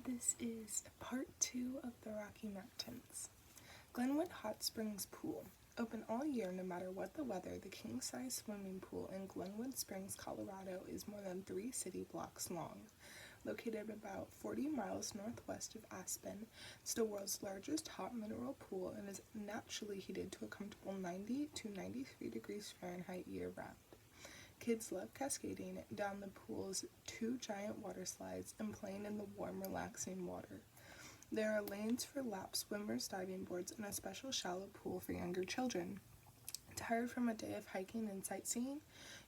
This is part 2 of the Rocky Mountains. Glenwood Hot Springs Pool. Open all year no matter what the weather, the king-size swimming pool in Glenwood Springs, Colorado is more than 3 city blocks long. Located about 40 miles northwest of Aspen, it's the world's largest hot mineral pool and is naturally heated to a comfortable 90 to 93 degrees Fahrenheit year-round. Kids love cascading down the pool's 2 giant water slides and playing in the warm, relaxing water. There are lanes for laps, swimmers, diving boards, and a special shallow pool for younger children. Tired from a day of hiking and sightseeing?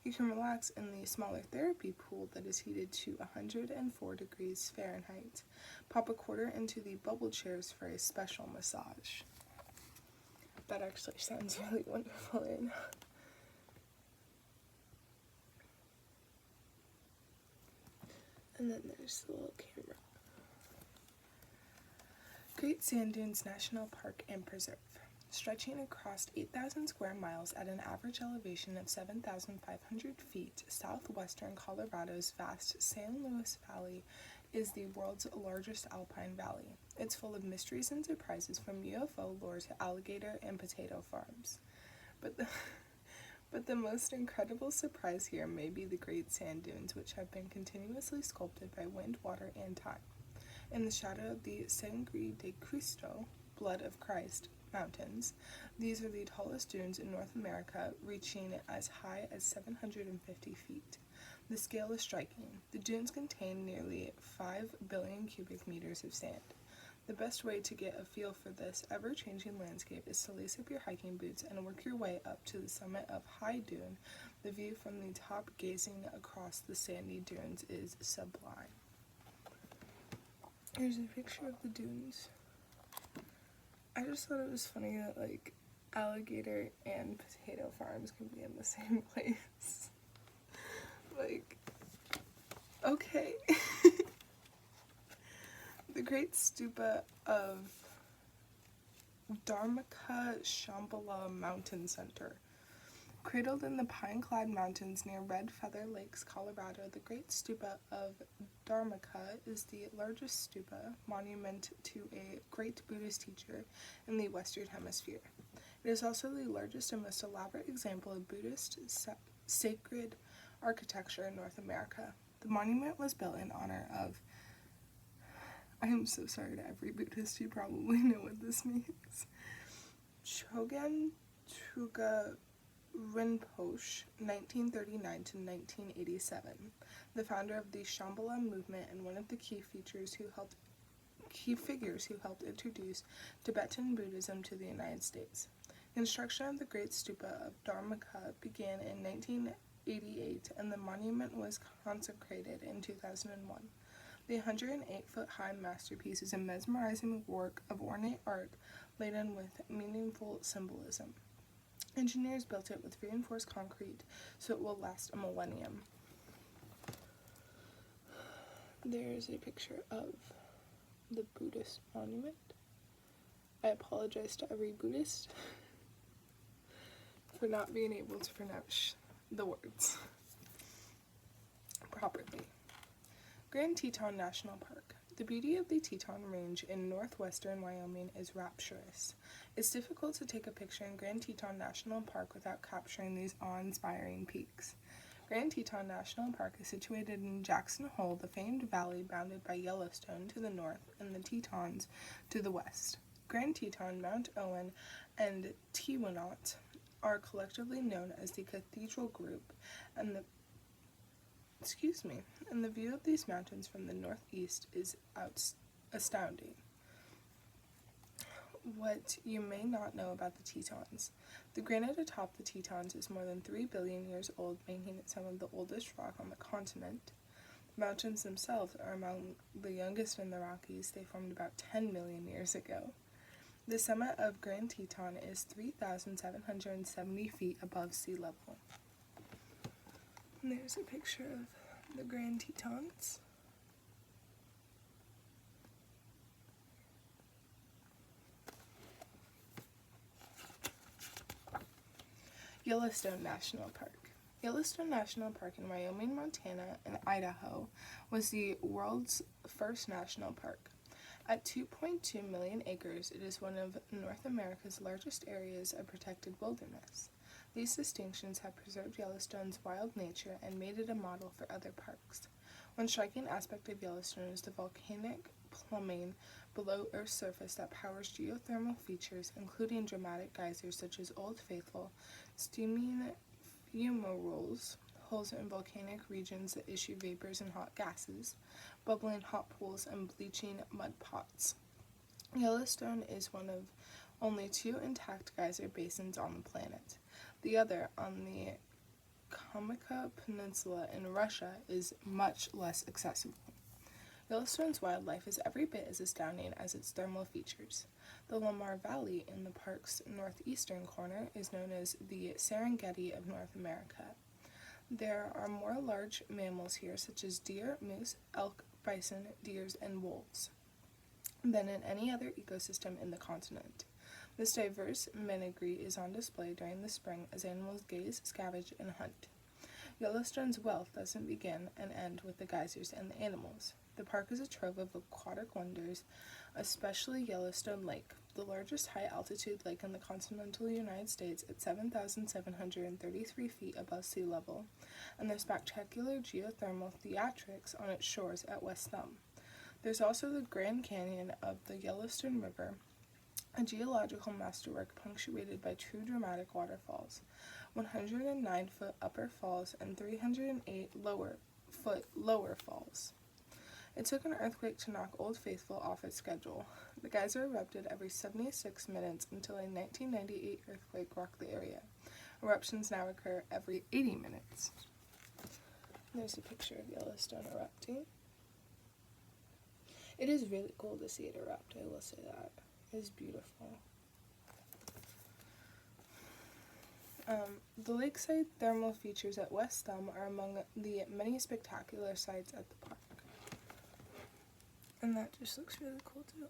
You can relax in the smaller therapy pool that is heated to 104 degrees Fahrenheit. Pop a quarter into the bubble chairs for a special massage. That actually sounds really wonderful. And then there's the little camera. Great Sand Dunes National Park and Preserve. Stretching across 8,000 square miles at an average elevation of 7,500 feet, southwestern Colorado's vast San Luis Valley is the world's largest alpine valley. It's full of mysteries and surprises, from UFO lore to alligator and potato farms. But the most incredible surprise here may be the Great Sand Dunes, which have been continuously sculpted by wind, water, and time. In the shadow of the Sangre de Cristo, Blood of Christ, mountains, these are the tallest dunes in North America, reaching as high as 750 feet. The scale is striking. The dunes contain nearly 5 billion cubic meters of sand. The best way to get a feel for this ever-changing landscape is to lace up your hiking boots and work your way up to the summit of High Dune. The view from the top, gazing across the sandy dunes, is sublime. Here's a picture of the dunes. I just thought it was funny that, alligator and potato farms can be in the same place. Okay. The Great Stupa of Dharmaka Shambhala Mountain Center. Cradled in the pine-clad mountains near Red Feather Lakes, Colorado, the Great Stupa of Dharmaka is the largest stupa monument to a great Buddhist teacher in the Western Hemisphere. It is also the largest and most elaborate example of Buddhist sacred architecture in North America. The monument was built in honor of, I am so sorry to every Buddhist, you probably know what this means, Chogyam Trungpa Rinpoche, 1939 to 1987, the founder of the Shambhala movement and one of the key figures who helped introduce Tibetan Buddhism to the United States. Construction of the Great Stupa of Dharmaka began in 1988, and the monument was consecrated in 2001. The 108-foot-high masterpiece is a mesmerizing work of ornate art laden with meaningful symbolism. Engineers built it with reinforced concrete so it will last a millennium. There's a picture of the Buddhist monument. I apologize to every Buddhist for not being able to pronounce the words properly. Grand Teton National Park. The beauty of the Teton Range in northwestern Wyoming is rapturous. It's difficult to take a picture in Grand Teton National Park without capturing these awe-inspiring peaks. Grand Teton National Park is situated in Jackson Hole, the famed valley bounded by Yellowstone to the north and the Tetons to the west. Grand Teton, Mount Owen, and Teewinot are collectively known as the Cathedral Group, and the view of these mountains from the northeast is astounding. What you may not know about the Tetons. The granite atop the Tetons is more than 3 billion years old, making it some of the oldest rock on the continent. The mountains themselves are among the youngest in the Rockies. They formed about 10 million years ago. The summit of Grand Teton is 3,770 feet above sea level. And there's a picture of the Grand Tetons. Yellowstone National Park. Yellowstone National Park in Wyoming, Montana, and Idaho was the world's first national park. At 2.2 million acres, it is one of North America's largest areas of protected wilderness. These distinctions have preserved Yellowstone's wild nature and made it a model for other parks. One striking aspect of Yellowstone is the volcanic plumbing below Earth's surface that powers geothermal features, including dramatic geysers such as Old Faithful, steaming fumaroles, holes in volcanic regions that issue vapors and hot gases, bubbling hot pools, and bleaching mud pots. Yellowstone is one of only 2 intact geyser basins on the planet. The other, on the Dharmaka Peninsula in Russia, is much less accessible. Yellowstone's wildlife is every bit as astounding as its thermal features. The Lamar Valley in the park's northeastern corner is known as the Serengeti of North America. There are more large mammals here, such as deer, moose, elk, bison, deers, and wolves, than in any other ecosystem in the continent. This diverse menagerie is on display during the spring as animals gaze, scavenge, and hunt. Yellowstone's wealth doesn't begin and end with the geysers and the animals. The park is a trove of aquatic wonders, especially Yellowstone Lake, the largest high-altitude lake in the continental United States at 7,733 feet above sea level, and the spectacular geothermal theatrics on its shores at West Thumb. There's also the Grand Canyon of the Yellowstone River, a geological masterwork punctuated by 2 dramatic waterfalls, 109-foot upper falls and 308 lower falls. It took an earthquake to knock Old Faithful off its schedule. The geyser erupted every 76 minutes until a 1998 earthquake rocked the area. Eruptions now occur every 80 minutes. There's a picture of Yellowstone erupting. It is really cool to see it erupt, I will say that. It is beautiful. The lakeside thermal features at West Thumb are among the many spectacular sights at the park. And that just looks really cool too.